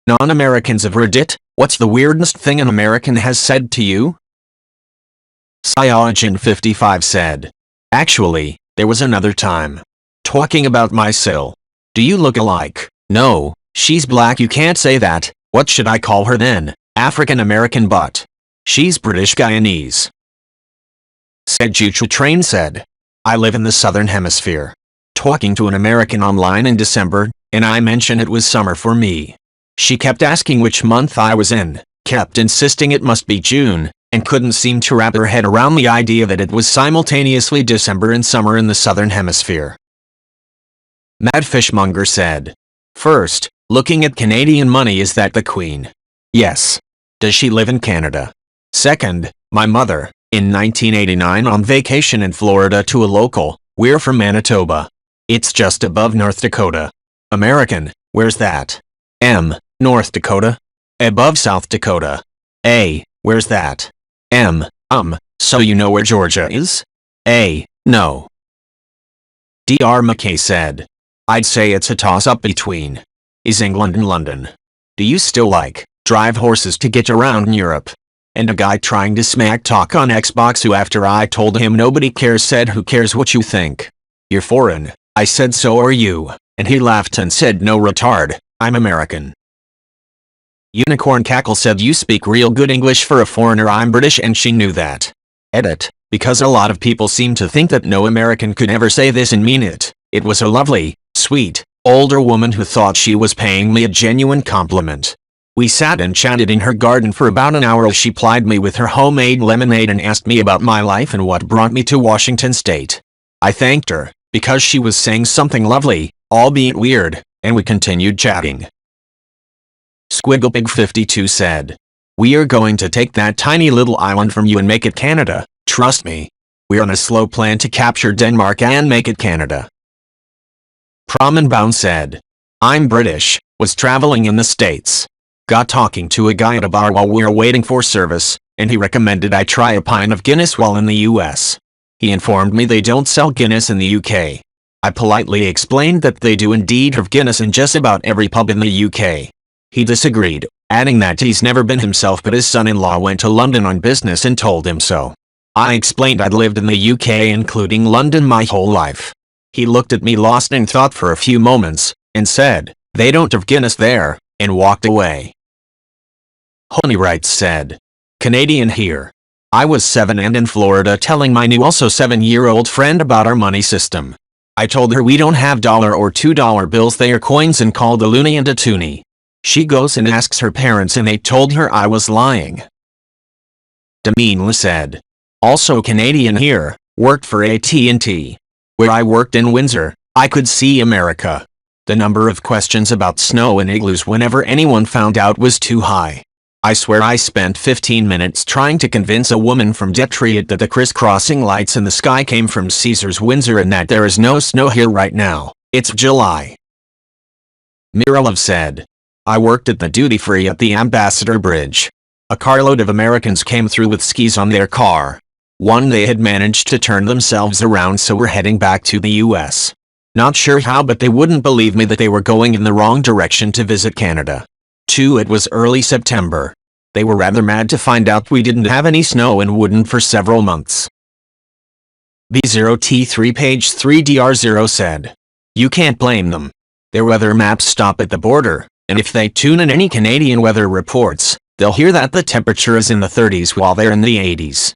Non-Americans of Reddit, what's the weirdest thing an American has said to you? Cyanogen55 said. Actually, there was another time. Talking about my sil. Do you look alike? No, she's black, you can't say that. What should I call her then? African American butt. She's British Guyanese. Sejuchu Train said. I live in the Southern Hemisphere. Talking to an American online in December, and I mentioned it was summer for me. She kept asking which month I was in, kept insisting it must be June, and couldn't seem to wrap her head around the idea that it was simultaneously December and summer in the Southern Hemisphere. Mad Fishmonger said. First, looking at Canadian money, is that the Queen? Yes. Does she live in Canada? Second, my mother, in 1989 on vacation in Florida to a local, we're from Manitoba. It's just above North Dakota. American, where's that? M, North Dakota. Above South Dakota. A, where's that? M, so you know where Georgia is? A, no. Dr. McKay said. I'd say it's a toss-up between. Is England and London? Do you still drive horses to get around in Europe? And a guy trying to smack talk on Xbox who after I told him nobody cares said who cares what you think? You're foreign. I said so are you, and he laughed and said no retard, I'm American. Unicorn Cackle said you speak real good English for a foreigner, I'm British and she knew that. Edit, because a lot of people seem to think that no American could ever say this and mean it. It was a lovely, sweet, older woman who thought she was paying me a genuine compliment. We sat and chatted in her garden for about an hour as she plied me with her homemade lemonade and asked me about my life and what brought me to Washington State. I thanked her, because she was saying something lovely, albeit weird, and we continued chatting. Squigglepig52 said. We are going to take that tiny little island from you and make it Canada, trust me. We're on a slow plan to capture Denmark and make it Canada. Prom and Bound said. I'm British, was traveling in the States. Got talking to a guy at a bar while we were waiting for service, and he recommended I try a pint of Guinness while in the US. He informed me they don't sell Guinness in the UK. I politely explained that they do indeed have Guinness in just about every pub in the UK. He disagreed, adding that he's never been himself but his son-in-law went to London on business and told him so. I explained I'd lived in the UK including London my whole life. He looked at me lost in thought for a few moments, and said, they don't have Guinness there, and walked away. Honey Wright said. Canadian here. I was 7 and in Florida telling my new also 7-year-old friend about our money system. I told her we don't have $1 or $2 bills, they are coins and called a loonie and a toonie. She goes and asks her parents and they told her I was lying. Demeanla said. Also Canadian here, worked for AT&T. Where I worked in Windsor, I could see America. The number of questions about snow and igloos whenever anyone found out was too high. I swear I spent 15 minutes trying to convince a woman from Detroit that the crisscrossing lights in the sky came from Caesars Windsor and that there is no snow here right now. It's July. Miralov said. I worked at the duty-free at the Ambassador Bridge. A carload of Americans came through with skis on their car. One, they had managed to turn themselves around so we're heading back to the US. Not sure how, but they wouldn't believe me that they were going in the wrong direction to visit Canada. 2, it was early September. They were rather mad to find out we didn't have any snow and wouldn't for several months. B0T3 page 3DR0 said. You can't blame them. Their weather maps stop at the border, and if they tune in any Canadian weather reports, they'll hear that the temperature is in the 30s while they're in the 80s.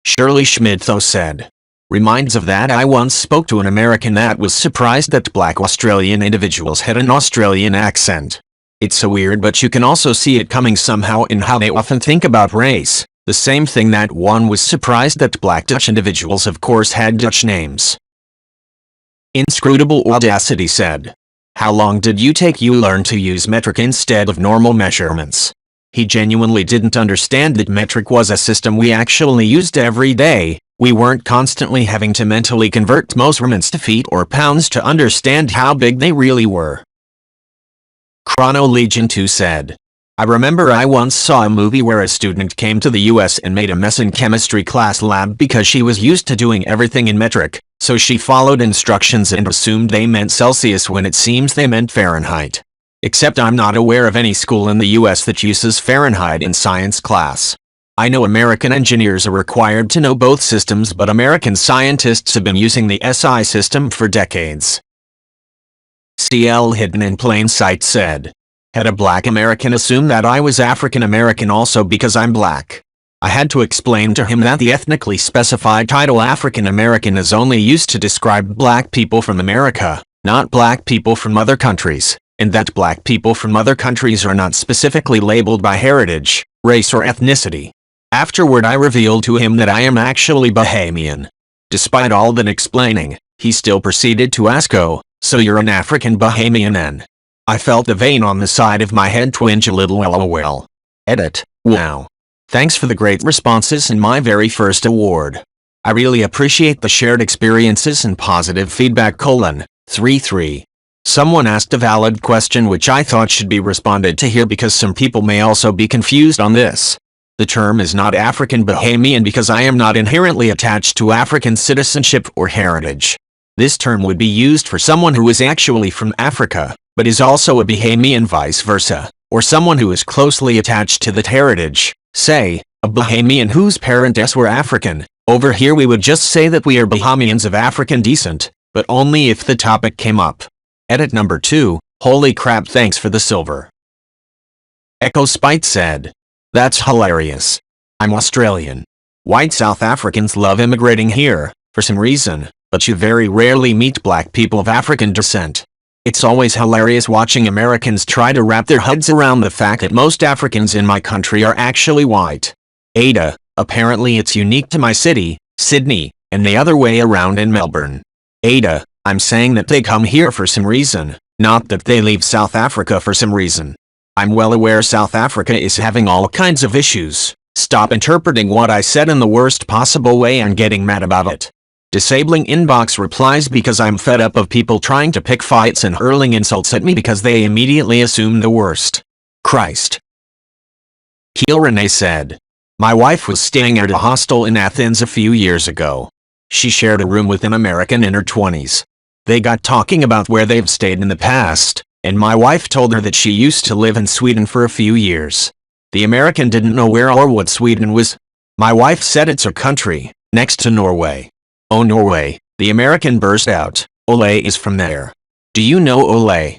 Shirley Schmidt though said. Reminds of that I once spoke to an American that was surprised that black Australian individuals had an Australian accent. It's so weird, but you can also see it coming somehow in how they often think about race. The same thing that one was surprised that black Dutch individuals of course had Dutch names. Inscrutable Audacity said. How long did you take you learn to use metric instead of normal measurements? He genuinely didn't understand that metric was a system we actually used every day. We weren't constantly having to mentally convert measurements to feet or pounds to understand how big they really were. Chrono Legion 2 said. I remember I once saw a movie where a student came to the US and made a mess in chemistry class lab because she was used to doing everything in metric, so she followed instructions and assumed they meant Celsius when it seems they meant Fahrenheit. Except I'm not aware of any school in the US that uses Fahrenheit in science class. I know American engineers are required to know both systems, but American scientists have been using the SI system for decades. CL hidden in plain sight said, had a black American assume that I was African American also because I'm black. I had to explain to him that the ethnically specified title African American is only used to describe black people from America, not black people from other countries, and that black people from other countries are not specifically labeled by heritage, race or ethnicity. Afterward I revealed to him that I am actually Bahamian. Despite all that explaining, he still proceeded to ask, "Oh, so you're an African Bahamian then?" I felt the vein on the side of my head twinge a little. LOL. Edit. Wow. Thanks for the great responses and my very first award. I really appreciate the shared experiences and positive feedback. 33. Someone asked a valid question which I thought should be responded to here because some people may also be confused on this. The term is not African Bahamian because I am not inherently attached to African citizenship or heritage. This term would be used for someone who is actually from Africa, but is also a Bahamian vice versa, or someone who is closely attached to that heritage, say, a Bahamian whose parents were African. Over here we would just say that we are Bahamians of African descent, but only if the topic came up. Edit number 2, holy crap, thanks for the silver. Echo Spite said, that's hilarious. I'm Australian. White South Africans love immigrating here, for some reason, but you very rarely meet black people of African descent. It's always hilarious watching Americans try to wrap their heads around the fact that most Africans in my country are actually white. Ada, apparently it's unique to my city, Sydney, and the other way around in Melbourne. Ada, I'm saying that they come here for some reason, not that they leave South Africa for some reason. I'm well aware South Africa is having all kinds of issues. Stop interpreting what I said in the worst possible way and getting mad about it. Disabling inbox replies because I'm fed up of people trying to pick fights and hurling insults at me because they immediately assume the worst. Christ. Keel Renee said, my wife was staying at a hostel in Athens a few years ago. She shared a room with an American in her 20s. They got talking about where they've stayed in the past, and my wife told her that she used to live in Sweden for a few years. The American didn't know where or what Sweden was. My wife said it's a country, next to Norway. Oh, Norway, the American burst out, Ole is from there. Do you know Ole?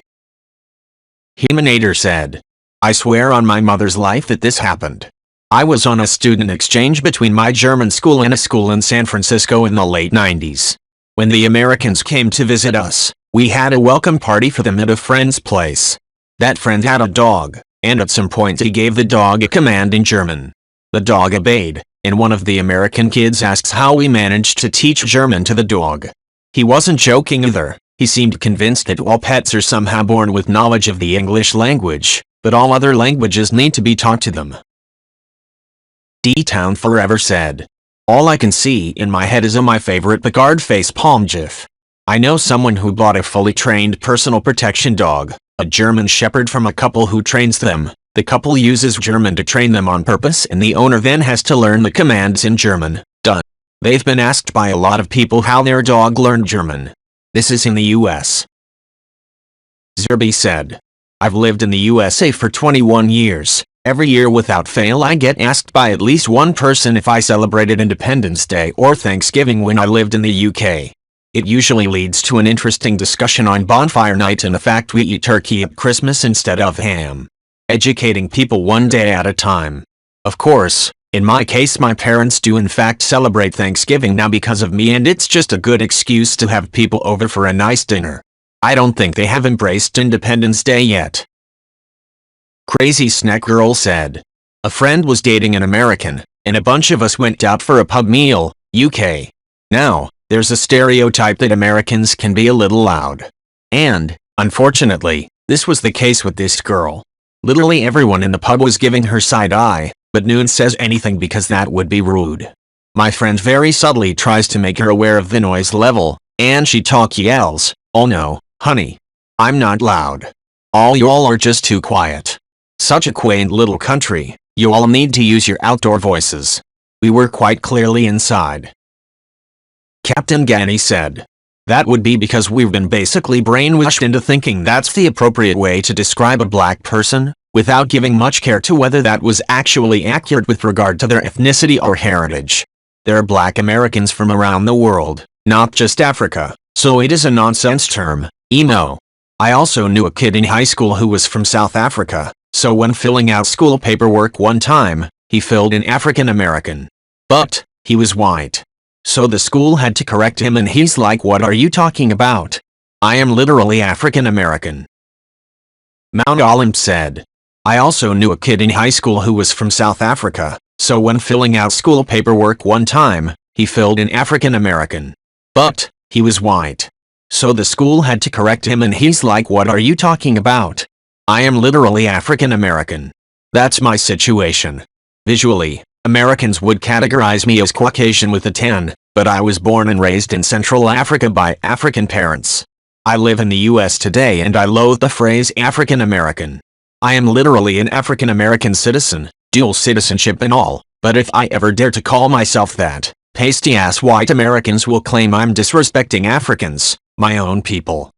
Huminator said, I swear on my mother's life that this happened. I was on a student exchange between my German school and a school in San Francisco in the late 90s. When the Americans came to visit us, we had a welcome party for them at a friend's place. That friend had a dog, and at some point he gave the dog a command in German. The dog obeyed, and one of the American kids asks how we managed to teach German to the dog. He wasn't joking either. He seemed convinced that all pets are somehow born with knowledge of the English language, but all other languages need to be taught to them. D-Town Forever said, all I can see in my head is my favorite Picard face palm gif. I know someone who bought a fully trained personal protection dog, a German Shepherd from a couple who trains them. The couple uses German to train them on purpose and the owner then has to learn the commands in German. Done. They've been asked by a lot of people how their dog learned German. This is in the US. Zerby said, I've lived in the USA for 21 years. Every year without fail I get asked by at least one person if I celebrated Independence Day or Thanksgiving when I lived in the UK. It usually leads to an interesting discussion on bonfire night and the fact we eat turkey at Christmas instead of ham. Educating people one day at a time. Of course, in my case my parents do in fact celebrate Thanksgiving now because of me and it's just a good excuse to have people over for a nice dinner. I don't think they have embraced Independence Day yet. Crazy Snack Girl said, a friend was dating an American, and a bunch of us went out for a pub meal, UK. Now, there's a stereotype that Americans can be a little loud. And, unfortunately, this was the case with this girl. Literally everyone in the pub was giving her side eye, but no one says anything because that would be rude. My friend very subtly tries to make her aware of the noise level, and she yells, oh no, honey. I'm not loud. All y'all are just too quiet. Such a quaint little country, you all need to use your outdoor voices. We were quite clearly inside. Captain Ganny said, That would be because we've been basically brainwashed into thinking that's the appropriate way to describe a black person, without giving much care to whether that was actually accurate with regard to their ethnicity or heritage. There are black Americans from around the world, not just Africa, so it is a nonsense term, emo. I also knew a kid in high school who was from South Africa, so when filling out school paperwork one time, he filled in African American. But he was white. So the school had to correct him and he's like, what are you talking about? I am literally African American. Mount Olymp said. I also knew a kid in high school who was from South Africa, so when filling out school paperwork one time, he filled in African American. But he was white. So the school had to correct him and he's like, what are you talking about? I am literally African American. That's my situation. Visually, Americans would categorize me as Caucasian with a 10, but I was born and raised in Central Africa by African parents. I live in the US today and I loathe the phrase African American. I am literally an African American citizen, dual citizenship and all, but if I ever dare to call myself that, pasty-ass white Americans will claim I'm disrespecting Africans, my own people.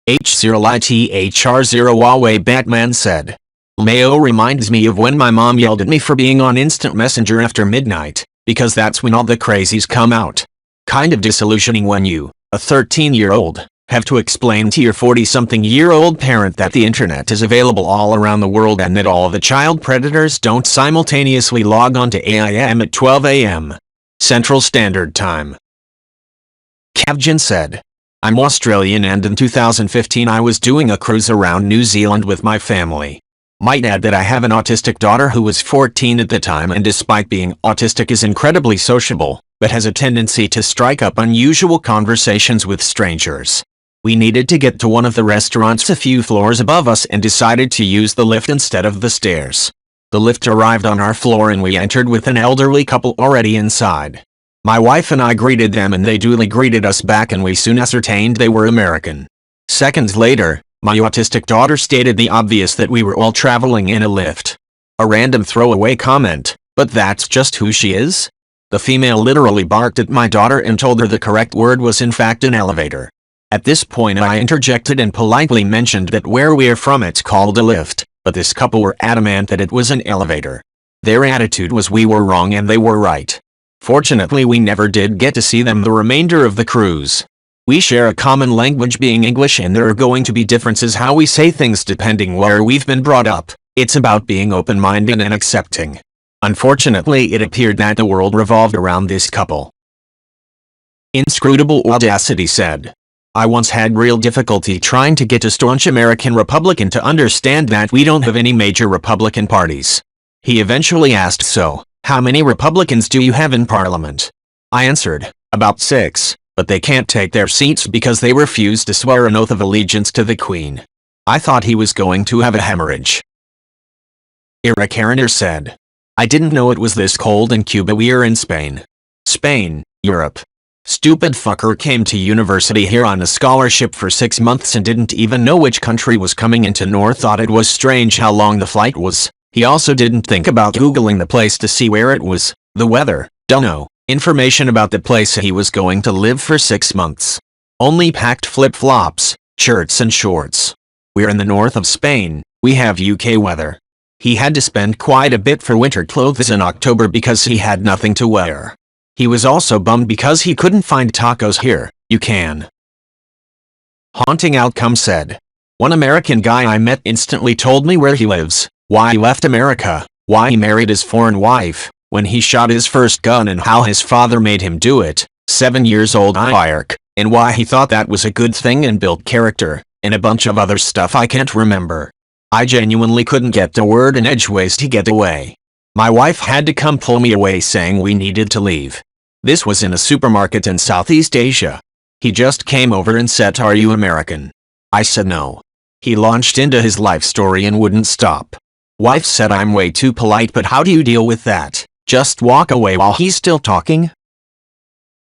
H0LITHR0 Huawei Batman said. Mayo reminds me of when my mom yelled at me for being on Instant Messenger after midnight, because that's when all the crazies come out. Kind of disillusioning when you, a 13-year-old, have to explain to your 40-something-year-old parent that the internet is available all around the world and that all the child predators don't simultaneously log on to AIM at 12 a.m. Central Standard Time. Kavjan said. I'm Australian and in 2015 I was doing a cruise around New Zealand with my family. Might add that I have an autistic daughter who was 14 at the time and despite being autistic is incredibly sociable, but has a tendency to strike up unusual conversations with strangers. We needed to get to one of the restaurants a few floors above us and decided to use the lift instead of the stairs. The lift arrived on our floor and we entered with an elderly couple already inside. My wife and I greeted them and they duly greeted us back and we soon ascertained they were American. Seconds later, my autistic daughter stated the obvious that we were all traveling in a lift. A random throwaway comment, but that's just who she is? The female literally barked at my daughter and told her the correct word was in fact an elevator. At this point I interjected and politely mentioned that where we're from it's called a lift, but this couple were adamant that it was an elevator. Their attitude was we were wrong and they were right. Fortunately we never did get to see them the remainder of the cruise. We share a common language being English and there are going to be differences how we say things depending where we've been brought up. It's about being open-minded and accepting. Unfortunately it appeared that the world revolved around this couple. Inscrutable Audacity said. I once had real difficulty trying to get a staunch American Republican to understand that we don't have any major Republican parties. He eventually asked, so, how many Republicans do you have in Parliament? I answered, about 6. But they can't take their seats because they refused to swear an oath of allegiance to the Queen. I thought he was going to have a hemorrhage. Eric Hariner said. I didn't know it was this cold in Cuba. We are in Spain. Spain, Europe. Stupid fucker came to university here on a scholarship for 6 months and didn't even know which country was coming into nor thought it was strange how long the flight was. He also didn't think about Googling the place to see where it was, the weather, dunno. Information about the place he was going to live for 6 months. Only packed flip-flops, shirts and shorts. We're in the north of Spain, we have UK weather. He had to spend quite a bit for winter clothes in October because he had nothing to wear. He was also bummed because he couldn't find tacos here. You can. Haunting Outcome said. One American guy I met instantly told me where he lives, why he left America, why he married his foreign wife, when he shot his first gun and how his father made him do it, 7 years old IRC, and why he thought that was a good thing and built character, and a bunch of other stuff I can't remember. I genuinely couldn't get a word in edgeways to get away. My wife had to come pull me away saying we needed to leave. This was in a supermarket in Southeast Asia. He just came over and said, "Are you American?" I said no. He launched into his life story and wouldn't stop. Wife said I'm way too polite, but how do you deal with that? Just walk away while he's still talking?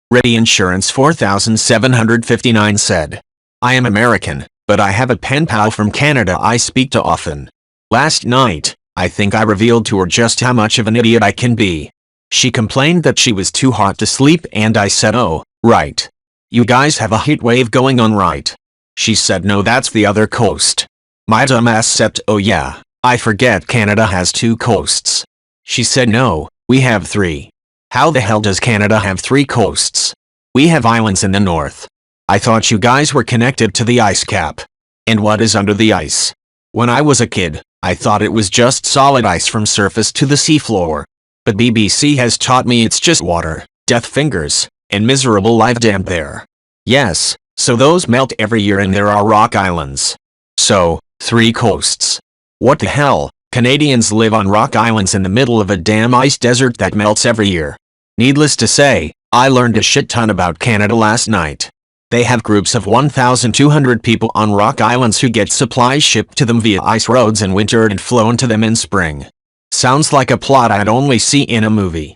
Ready Insurance 4759 said. I am American, but I have a pen pal from Canada I speak to often. Last night, I think I revealed to her just how much of an idiot I can be. She complained that she was too hot to sleep and I said, oh, right. You guys have a heat wave going on, right? She said no, that's the other coast. My dumbass said oh yeah, I forget Canada has 2 coasts. She said no, we have 3. How the hell does Canada have 3 coasts? We have islands in the north. I thought you guys were connected to the ice cap. And what is under the ice? When I was a kid, I thought it was just solid ice from surface to the seafloor. But BBC has taught me it's just water, death fingers, and miserable life damp there. Yes, so those melt every year and there are rock islands. So, 3 coasts. What the hell? Canadians live on rock islands in the middle of a damn ice desert that melts every year. Needless to say, I learned a shit ton about Canada last night. They have groups of 1,200 people on rock islands who get supplies shipped to them via ice roads in winter and flown to them in spring. Sounds like a plot I'd only see in a movie.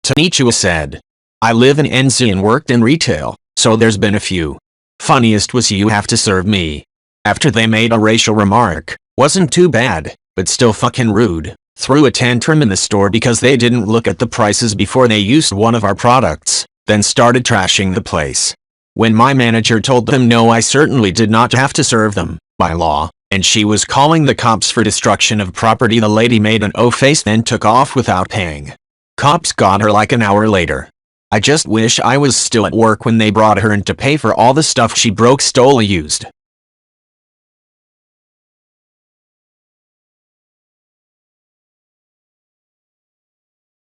Tanichua said, I live in NZ and worked in retail, so there's been a few. Funniest was you have to serve me. After they made a racial remark, wasn't too bad, but still fucking rude. Threw a tantrum in the store because they didn't look at the prices before they used one of our products, then started trashing the place. When my manager told them no, I certainly did not have to serve them, by law, and she was calling the cops for destruction of property, the lady made an O-face then took off without paying. Cops got her like an hour later. I just wish I was still at work when they brought her in to pay for all the stuff she broke, stole, or used.